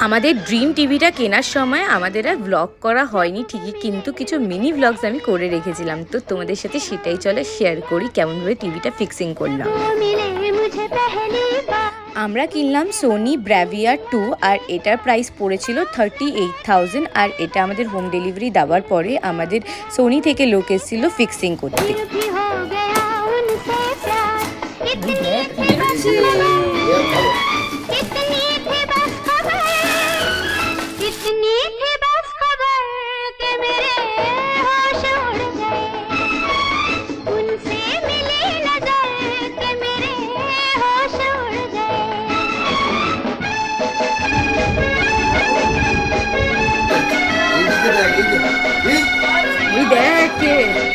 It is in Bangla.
আমাদের ড্রিম টিভিটা কেনার সময় আমাদের আর ব্লগ করা হয়নি ঠিকই, কিন্তু কিছু মিনি ব্লগস আমি করে রেখেছিলাম। তো তোমাদের সাথে সেটাই চলে শেয়ার করি, কেমনভাবে টিভিটা ফিক্সিং করলাম। আমরা কিনলাম সোনি ব্রাভিয়া 2 আর এটার প্রাইস পড়েছিল 38,000। আর এটা আমাদের হোম ডেলিভারি দেওয়ার পরে আমাদের সোনি থেকে লোক এসেছিল ফিক্সিং করতে। দেখ